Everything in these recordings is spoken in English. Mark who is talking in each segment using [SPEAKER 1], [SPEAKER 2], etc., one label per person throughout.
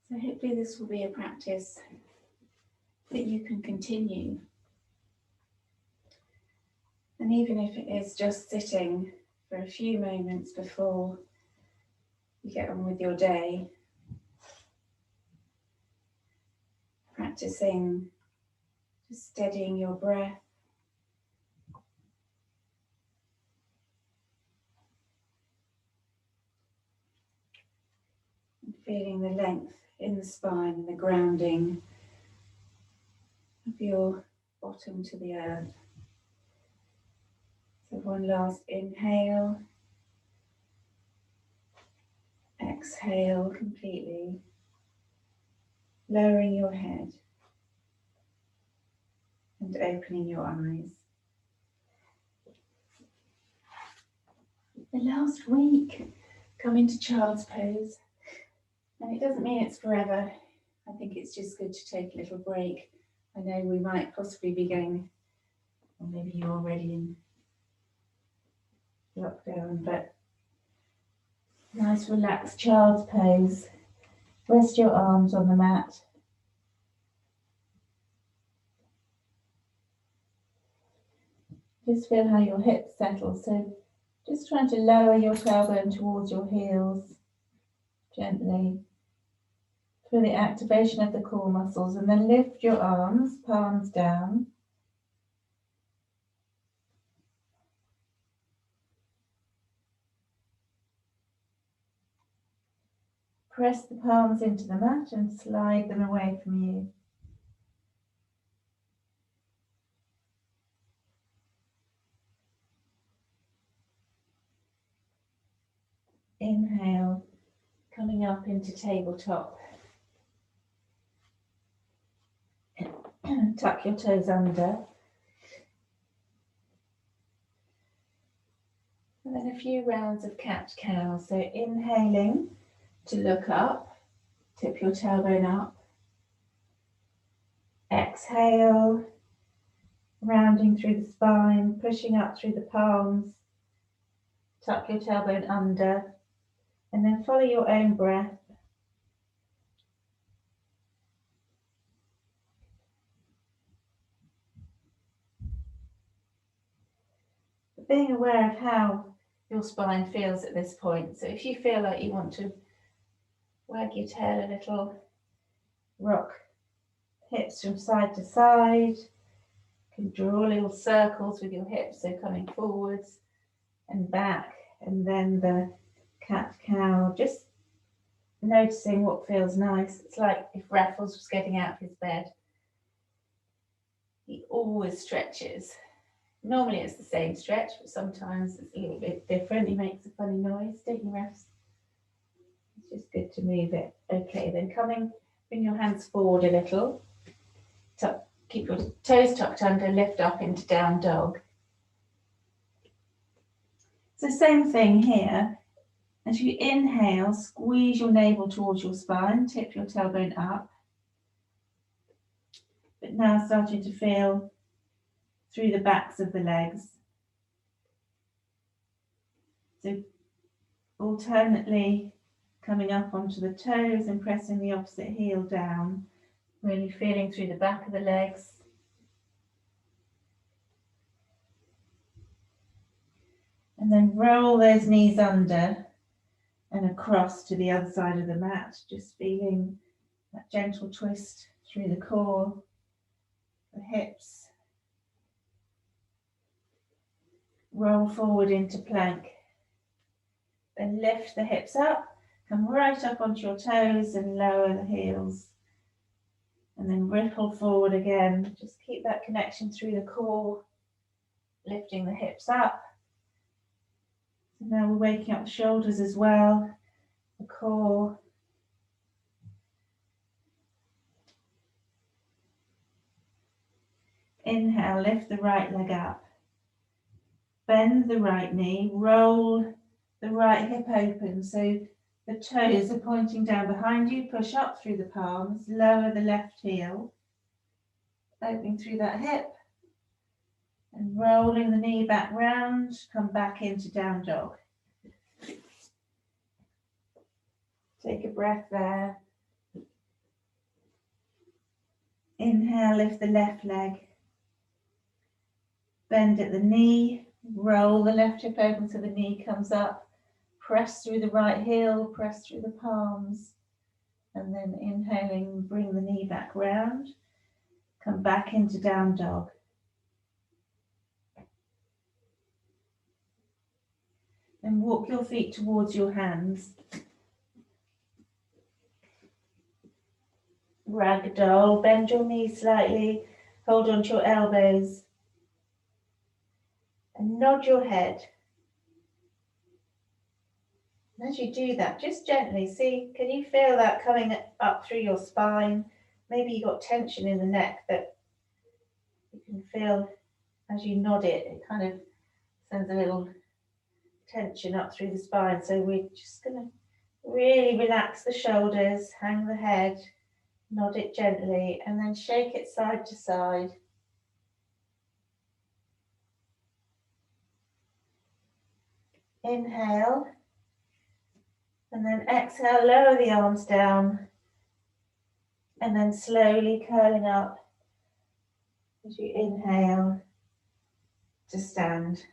[SPEAKER 1] So hopefully this will be a practice that you can continue. And even if it is just sitting for a few moments before you get on with your day, practicing just steadying your breath, and feeling the length in the spine and the grounding of your bottom to the earth. So one last inhale, exhale completely, lowering your head and opening your eyes. The last week, come into child's pose, and it doesn't mean it's forever. I think it's just good to take a little break. I know we might possibly be going, or maybe you're already in lockdown, but nice relaxed child's pose. Rest your arms on the mat. Just feel how your hips settle. So just trying to lower your tailbone towards your heels gently through the activation of the core muscles, and then lift your arms, palms down. Press the palms into the mat and slide them away from you. Inhale, coming up into tabletop. Tuck your toes under. And then a few rounds of cat-cow. So inhaling to look up, tip your tailbone up. Exhale, rounding through the spine, pushing up through the palms. Tuck your tailbone under, and then follow your own breath. Being aware of how your spine feels at this point. So if you feel like you want to wag your tail a little, rock hips from side to side, you can draw little circles with your hips, so coming forwards and back, and then the cat-cow, just noticing what feels nice. It's like if Raffles was getting out of his bed. He always stretches. Normally it's the same stretch, but sometimes it's a little bit different. He makes a funny noise, don't you, Raffs? It's just good to move it. Okay, then bring your hands forward a little. Keep your toes tucked under, lift up into down dog. So same thing here. As you inhale, squeeze your navel towards your spine, tip your tailbone up. But now starting to feel through the backs of the legs. So alternately coming up onto the toes and pressing the opposite heel down, really feeling through the back of the legs. And then roll those knees under and across to the other side of the mat, just feeling that gentle twist through the core, the hips. Roll forward into plank. Then lift the hips up, come right up onto your toes and lower the heels. And then ripple forward again. Just keep that connection through the core, lifting the hips up. So now we're waking up the shoulders as well, the core. Inhale, lift the right leg up. Bend the right knee, roll the right hip open so the toes are pointing down behind you. Push up through the palms, lower the left heel, opening through that hip and rolling the knee back round, come back into down dog. Take a breath there. Inhale, lift the left leg. Bend at the knee, roll the left hip open so the knee comes up. Press through the right heel, press through the palms. And then inhaling, bring the knee back round. Come back into down dog. Then walk your feet towards your hands. Ragdoll, bend your knees slightly, hold onto your elbows. And nod your head. And as you do that, just gently, see, can you feel that coming up through your spine? Maybe you got tension in the neck that you can feel as you nod it, it kind of sends a little tension up through the spine. So we're just going to really relax the shoulders, hang the head, nod it gently, and then shake it side to side. Inhale, and then exhale, lower the arms down, and then slowly curling up as you inhale to stand.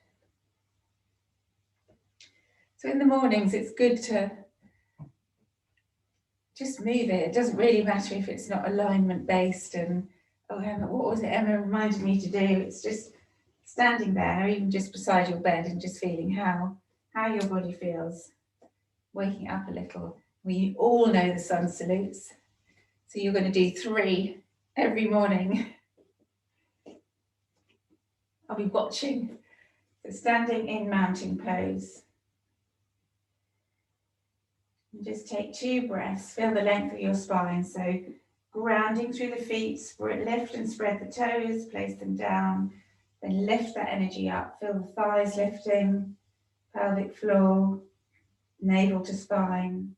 [SPEAKER 1] So in the mornings, it's good to just move it. It doesn't really matter if it's not alignment based and, oh, Emma, what was it Emma reminded me to do? It's just standing there, even just beside your bed, and just feeling how your body feels. Waking up a little. We all know the sun salutes. So you're going to do 3 every morning. I'll be watching. So standing in mountain pose. And just take 2 breaths. Feel the length of your spine. So grounding through the feet, lift and spread the toes, place them down. Then lift that energy up. Feel the thighs lifting, pelvic floor, navel to spine.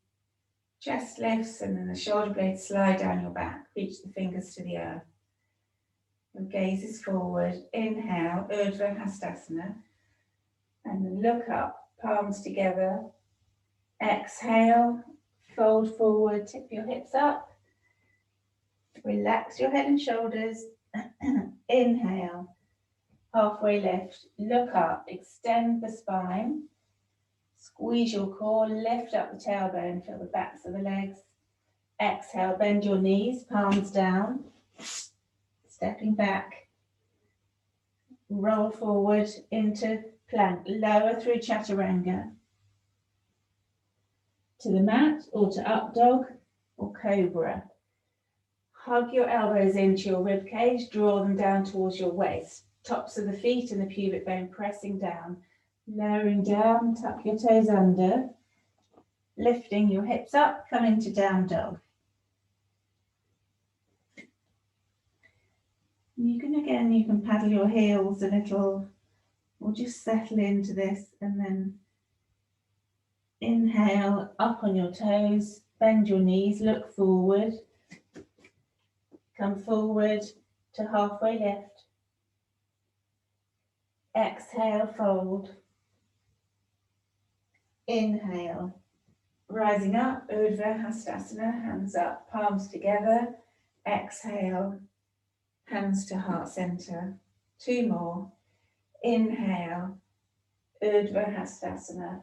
[SPEAKER 1] Chest lifts and then the shoulder blades slide down your back. Reach the fingers to the earth. Your gaze is forward. Inhale, Urdhva Hastasana. And then look up, palms together. Exhale, fold forward, tip your hips up. Relax your head and shoulders. Inhale, halfway lift, look up, extend the spine. Squeeze your core, lift up the tailbone, feel the backs of the legs. Exhale, bend your knees, palms down. Stepping back. Roll forward into plank, lower through chaturanga. To the mat or to up dog or cobra. Hug your elbows into your rib cage, draw them down towards your waist. Tops of the feet and the pubic bone pressing down. Lowering down, tuck your toes under. Lifting your hips up, come into down dog. You can paddle your heels a little or just settle into this and then inhale up on your toes, bend your knees, look forward. Come forward to halfway lift. Exhale, fold. Inhale, rising up, Urdhva Hastasana, hands up, palms together. Exhale, hands to heart center. 2 more. Inhale, Urdhva Hastasana.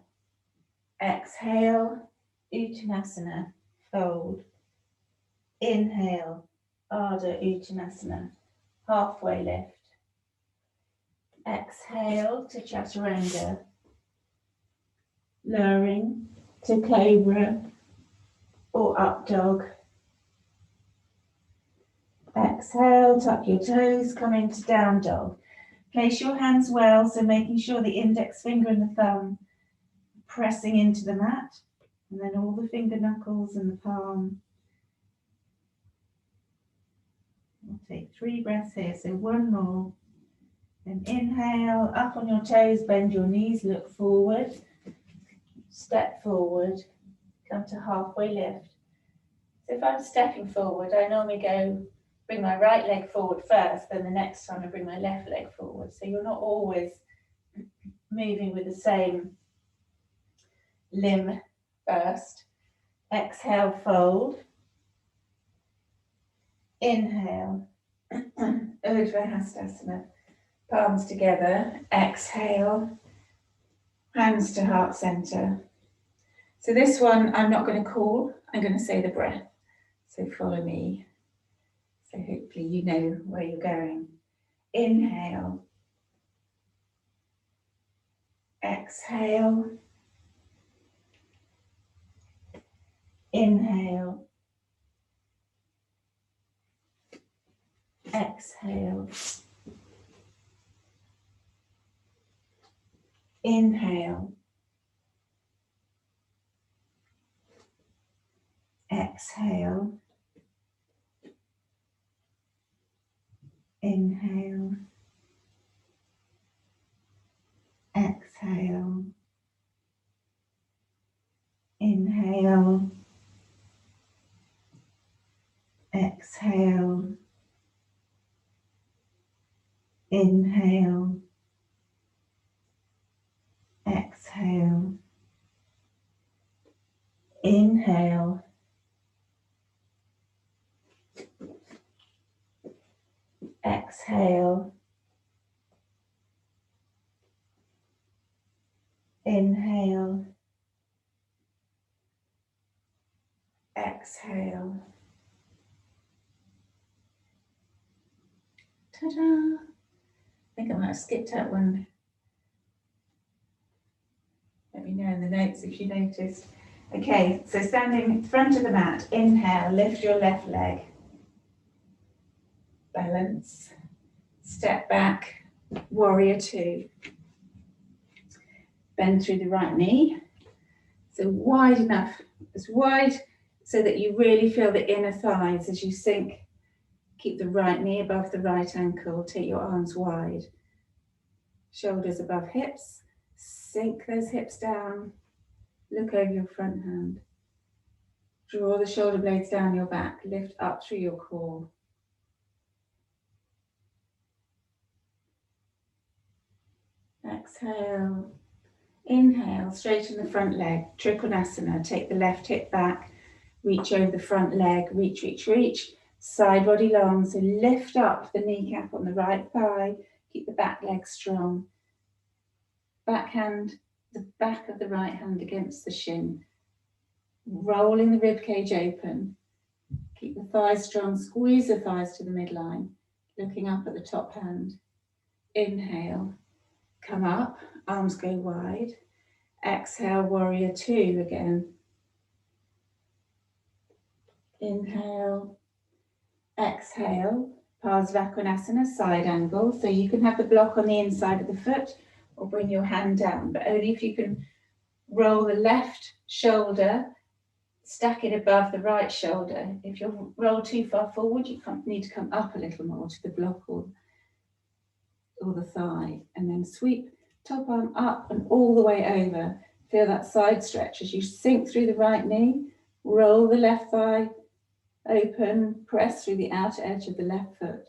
[SPEAKER 1] Exhale, Uttanasana, fold. Inhale, Ardha Uttanasana, halfway lift. Exhale to chaturanga. Lowering to cobra or up dog. Exhale, tuck your toes, come into down dog. Place your hands well, so making sure the index finger and the thumb pressing into the mat, and then all the finger knuckles and the palm. We'll take 3 breaths here, so 1 more. Then inhale, up on your toes, bend your knees, look forward. Step forward, come to halfway lift. So if I'm stepping forward, I normally bring my right leg forward first, then the next time I bring my left leg forward. So you're not always moving with the same limb first. Exhale, fold. Inhale, Urdhva Hastasana. Palms together. Exhale. Hands to heart center. So this one I'm not going to call. I'm going to say the breath. So follow me. So hopefully you know where you're going. Inhale. Exhale. Inhale. Exhale. Inhale. Exhale. Inhale. Exhale. Inhale. Exhale. Inhale. Exhale. Inhale. Exhale. Inhale. Exhale. Ta-da! I think I might have skipped out one. Let me know in the notes if you noticed. Okay, so standing in front of the mat, inhale, lift your left leg. Balance. Step back, warrior two. Bend through the right knee. So wide enough, as wide so that you really feel the inner thighs as you sink. Keep the right knee above the right ankle. Take your arms wide. Shoulders above hips. Sink those hips down. Look over your front hand. Draw the shoulder blades down your back. Lift up through your core. Exhale. Inhale, straighten the front leg. Trikonasana. Take the left hip back. Reach over the front leg. Reach, reach, reach. Side body long. So lift up the kneecap on the right thigh. Keep the back leg strong. Back hand, the back of the right hand against the shin. Rolling the rib cage open. Keep the thighs strong. Squeeze the thighs to the midline. Looking up at the top hand. Inhale. Come up. Arms go wide. Exhale, warrior two again. Inhale. Exhale. Parsvakonasana, side angle. So you can have the block on the inside of the foot or bring your hand down, but only if you can roll the left shoulder, stack it above the right shoulder. If you roll too far forward, you need to come up a little more to the block or the thigh, and then sweep top arm up and all the way over. Feel that side stretch as you sink through the right knee, roll the left thigh open, press through the outer edge of the left foot.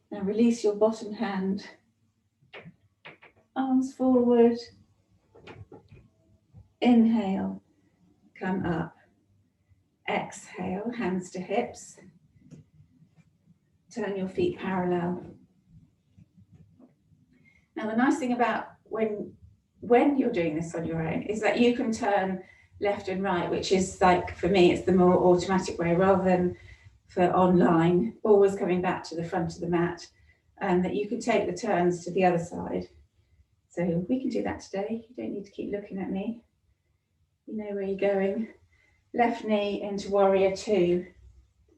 [SPEAKER 1] Now release your bottom hand, arms forward. Inhale, come up. Exhale, hands to hips. Turn your feet parallel. Now the nice thing about when you're doing this on your own is that you can turn left and right, which is like, for me, it's the more automatic way rather than for online, always coming back to the front of the mat, and that you can take the turns to the other side. So we can do that today. You don't need to keep looking at me. You know where you're going. Left knee into warrior two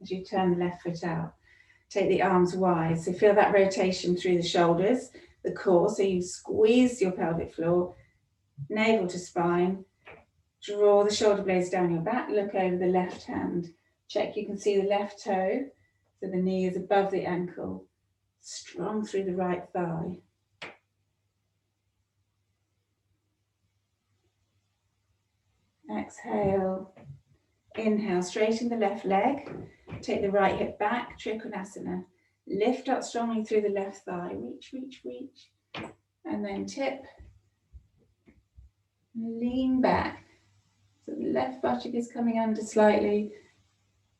[SPEAKER 1] as you turn the left foot out. Take the arms wide. So feel that rotation through the shoulders, the core. So you squeeze your pelvic floor, navel to spine. Draw the shoulder blades down your back. Look over the left hand. Check you can see the left toe. So the knee is above the ankle. Strong through the right thigh. Exhale. Inhale, straighten the left leg. Take the right hip back, Trikonasana. Lift up strongly through the left thigh. Reach, reach, reach. And then tip. Lean back. So the left buttock is coming under slightly.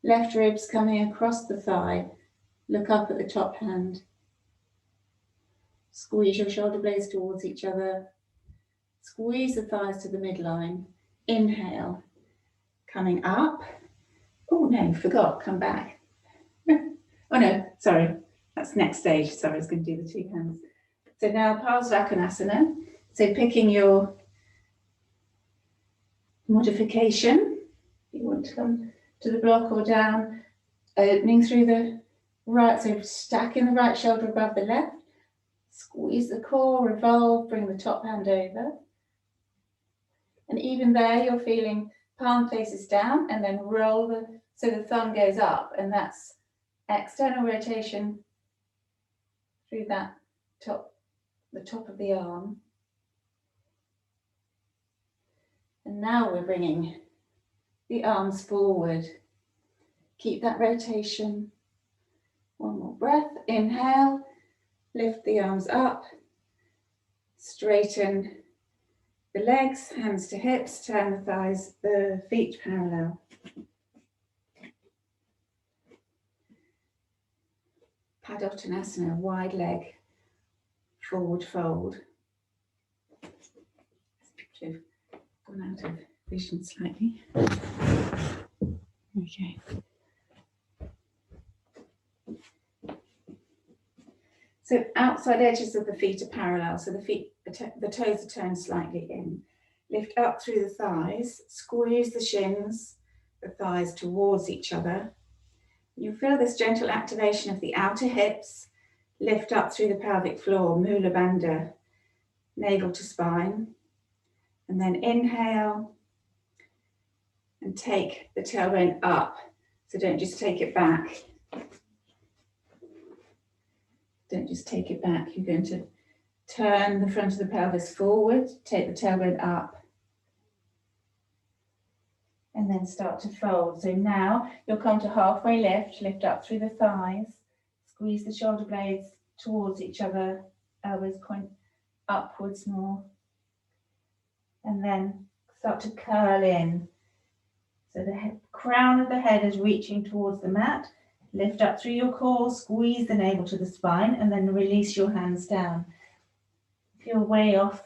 [SPEAKER 1] Left ribs coming across the thigh. Look up at the top hand. Squeeze your shoulder blades towards each other. Squeeze the thighs to the midline. Inhale. Coming up. Oh no, forgot, come back. Oh no, sorry, that's next stage. Sorry, I was going to do the two hands. So now Parsvakonasana. So picking your modification. You want to come to the block or down, opening through the right, so stacking the right shoulder above the left. Squeeze the core, revolve, bring the top hand over. And even there, you're feeling palm faces down and then roll so the thumb goes up, and that's external rotation through that the top of the arm. And now we're bringing the arms forward. Keep that rotation. One more breath. Inhale, lift the arms up, straighten the legs, hands to hips, turn the thighs, the feet parallel. Padottanasana, wide leg, forward fold. I've gone out of vision slightly. Okay. So outside edges of the feet are parallel, so the toes are turned slightly in. Lift up through the thighs, squeeze the shins, the thighs towards each other. You feel this gentle activation of the outer hips. Lift up through the pelvic floor, Mula Bandha, navel to spine. And then inhale and take the tailbone up. So don't just take it back. Don't just take it back. You're going to turn the front of the pelvis forward, take the tailbone up, and then start to fold. So now you'll come to halfway lift, lift up through the thighs, squeeze the shoulder blades towards each other, elbows point upwards more, and then start to curl in. So the crown of the head is reaching towards the mat. Lift up through your core, squeeze the navel to the spine, and then release your hands down. If you're way off,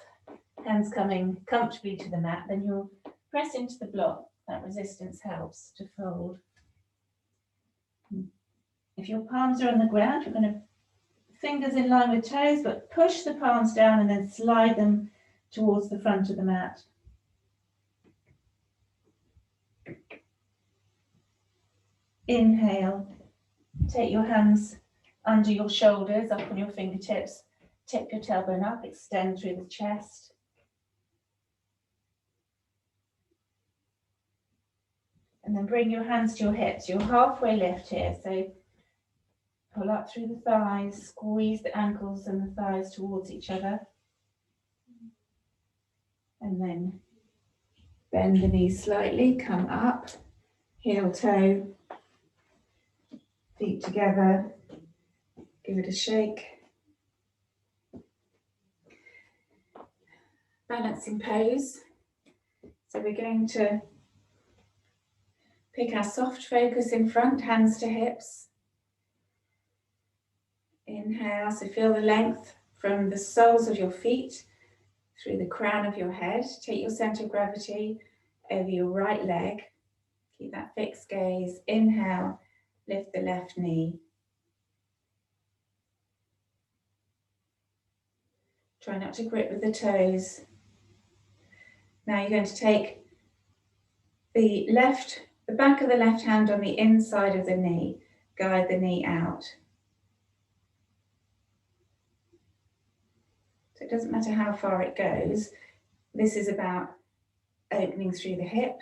[SPEAKER 1] hands coming comfortably to the mat, then you'll press into the block. That resistance helps to fold. If your palms are on the ground, you're going to fingers in line with toes, but push the palms down and then slide them towards the front of the mat. Inhale. Take your hands under your shoulders, up on your fingertips. Tip your tailbone up, extend through the chest. And then bring your hands to your hips. You're halfway lift here, so pull up through the thighs, squeeze the ankles and the thighs towards each other. And then bend the knees slightly, come up, heel toe, feet together, give it a shake. Balancing pose. So we're going to pick our soft focus in front, hands to hips. Inhale, so feel the length from the soles of your feet through the crown of your head. Take your center of gravity over your right leg. Keep that fixed gaze. Inhale, lift the left knee. Try not to grip with the toes. Now you're going to take the back of the left hand on the inside of the knee. Guide the knee out. So it doesn't matter how far it goes. This is about opening through the hip.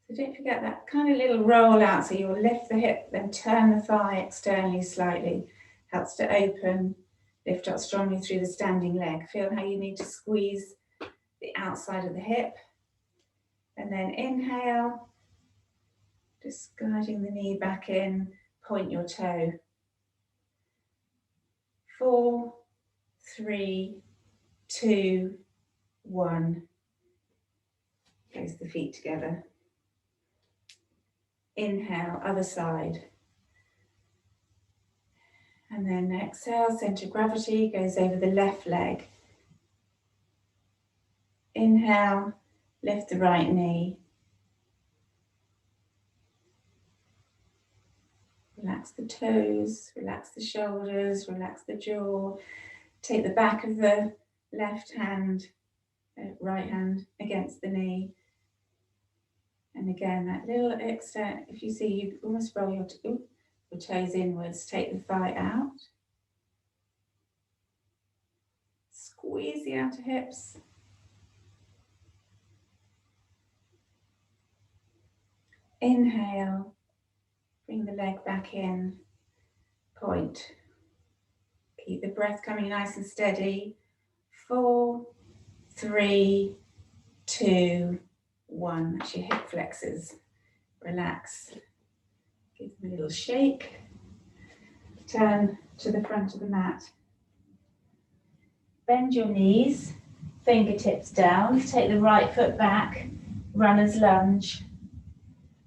[SPEAKER 1] So don't forget that kind of little roll out. So you'll lift the hip, then turn the thigh externally slightly. Helps to open, lift up strongly through the standing leg. Feel how you need to squeeze the outside of the hip. And then inhale, just guiding the knee back in, point your toe. 4, 3, 2, 1. Place the feet together. Inhale, other side. And then exhale, centre of gravity goes over the left leg. Inhale, lift the right knee. Relax the toes, relax the shoulders, relax the jaw. Take the back of the left hand, right hand against the knee. And again, that little extra, if you see, you almost roll your toes inwards, take the thigh out. Squeeze the outer hips. Inhale, bring the leg back in, point. Keep the breath coming nice and steady. 4, 3, 2, 1. That's your hip flexors. Relax. Give them a little shake. Turn to the front of the mat. Bend your knees, fingertips down. Take the right foot back, runner's lunge.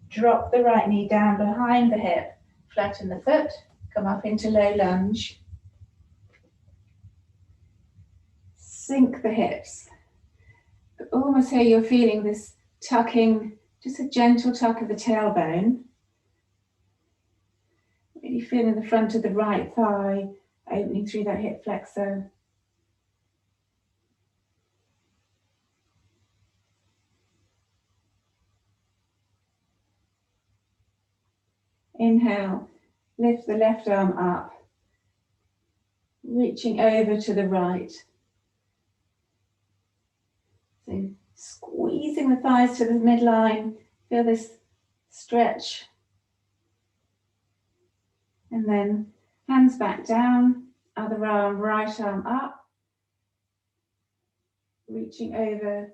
[SPEAKER 1] Drop the right knee down behind the hip. Flatten the foot. Come up into low lunge. Sink the hips. Almost here you're feeling this tucking, just a gentle tuck of the tailbone. Really feeling the front of the right thigh opening through that hip flexor. Inhale, lift the left arm up, reaching over to the right. So squeezing the thighs to the midline, feel this stretch. And then hands back down, other arm, right arm up, reaching over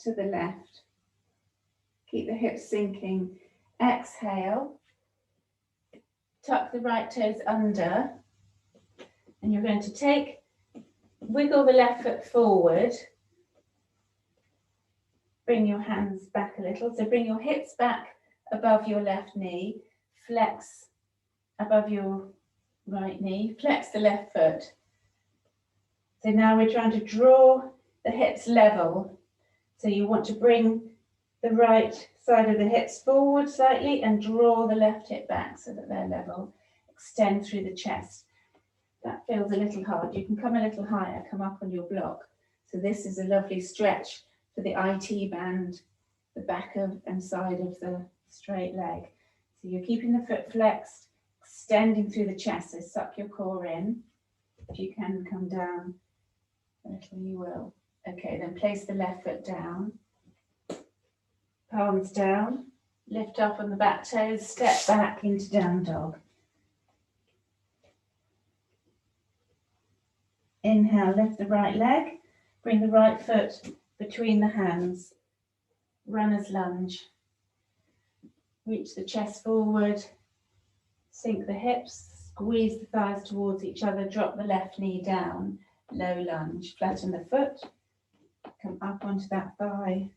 [SPEAKER 1] to the left. Keep the hips sinking. Exhale, tuck the right toes under, and you're going to wiggle the left foot forward. Bring your hands back a little. So bring your hips back above your left knee. Flex above your right knee. Flex the left foot. So now we're trying to draw the hips level. So you want to bring the right side of the hips forward slightly and draw the left hip back so that they're level. Extend through the chest. That feels a little hard. You can come a little higher, come up on your block. So this is a lovely stretch for the IT band, the back of and side of the straight leg. So you're keeping the foot flexed, extending through the chest. So suck your core in. If you can come down a little, you will. Okay, then place the left foot down. Palms down. Lift up on the back toes. Step back into down dog. Inhale, lift the right leg. Bring the right foot between the hands. Runner's lunge. Reach the chest forward. Sink the hips. Squeeze the thighs towards each other. Drop the left knee down. Low lunge. Flatten the foot. Come up onto that thigh.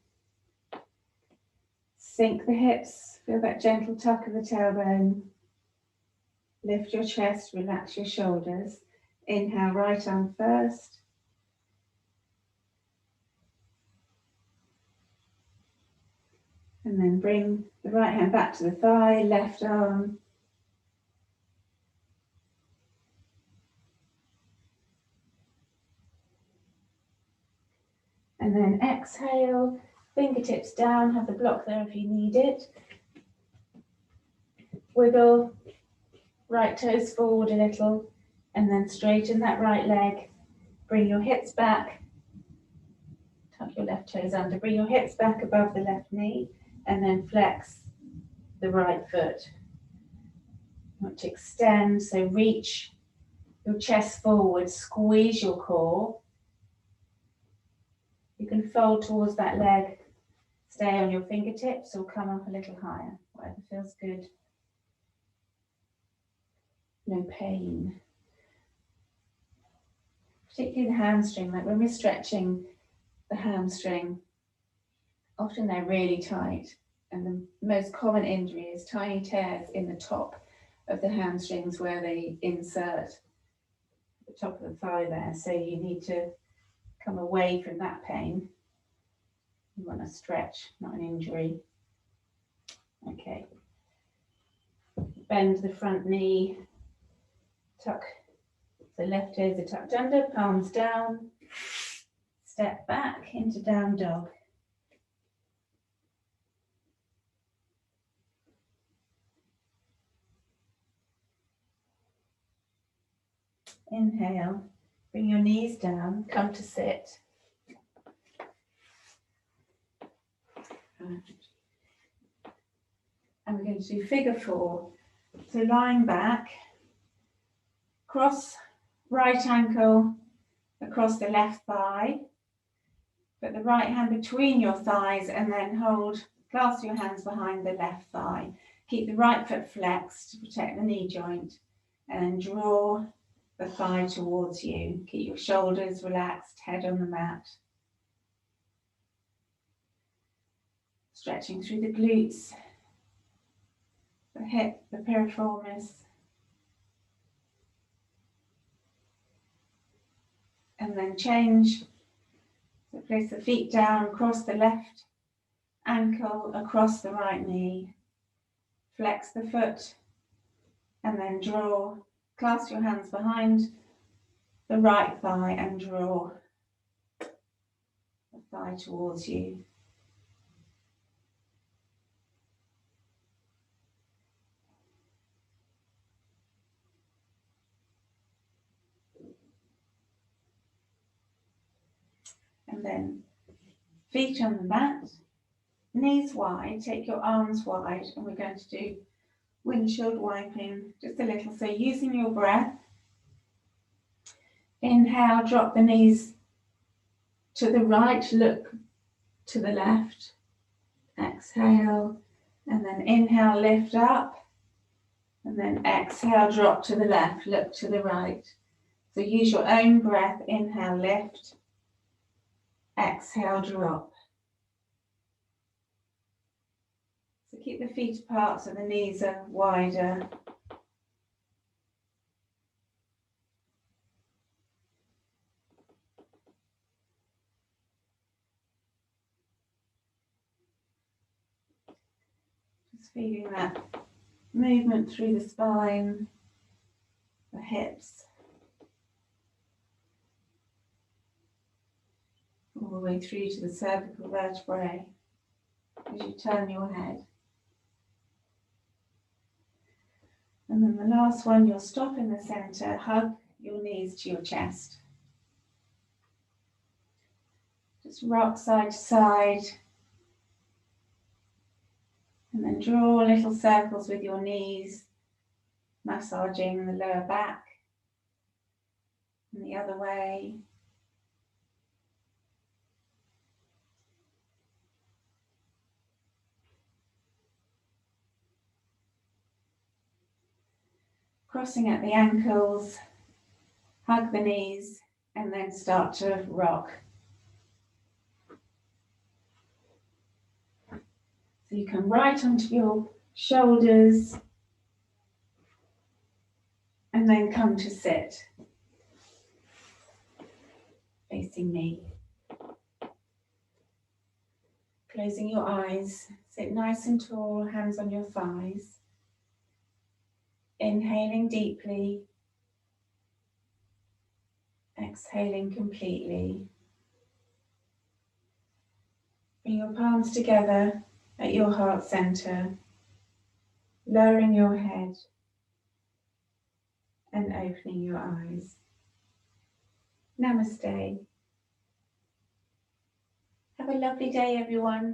[SPEAKER 1] Sink the hips. Feel that gentle tuck of the tailbone. Lift your chest. Relax your shoulders. Inhale, right arm first. And then bring the right hand back to the thigh, left arm. And then exhale, fingertips down, have the block there if you need it. Wiggle, right toes forward a little, and then straighten that right leg. Bring your hips back. Tuck your left toes under. Bring your hips back above the left knee, and then flex the right foot. You want to extend, so reach your chest forward, squeeze your core. You can fold towards that leg, stay on your fingertips or come up a little higher, whatever feels good. No pain. Particularly the hamstring, like when we're stretching the hamstring, often they're really tight And the most common injury is tiny tears in the top of the hamstrings where they insert the top of the thigh there. So you need to come away from that pain. You want to stretch, not an injury. Okay. Bend the front knee, tuck the left toes are tucked under, palms down, step back into down dog. Inhale, bring your knees down, come to sit. And we're going to do figure 4. So lying back, cross right ankle across the left thigh, put the right hand between your thighs and then clasp your hands behind the left thigh. Keep the right foot flexed to protect the knee joint and then draw the thigh towards you. Keep your shoulders relaxed, head on the mat. Stretching through the glutes, the hip, the piriformis. And then change. So place the feet down, cross the left ankle across the right knee. Flex the foot and then draw. Clasp your hands behind the right thigh and draw the thigh towards you. And then feet on the mat, knees wide, take your arms wide, and we're going to do windshield wiping just a little. So using your breath, inhale, drop the knees to the right, look to the left. Exhale, and then inhale, lift up, and then exhale, drop to the left, look to the right. So use your own breath, inhale, lift, exhale, drop. So keep the feet apart so the knees are wider. Just feeling that movement through the spine, the hips, all the way through to the cervical vertebrae as you turn your head. And then the last one, you'll stop in the center, hug your knees to your chest. Just rock side to side. And then draw little circles with your knees, massaging the lower back and the other way. Crossing at the ankles, hug the knees, and then start to rock. So you come right onto your shoulders and then come to sit, facing me. Closing your eyes, sit nice and tall, hands on your thighs. Inhaling deeply, exhaling completely. Bring your palms together at your heart center, lowering your head and opening your eyes. Namaste. Have a lovely day, everyone.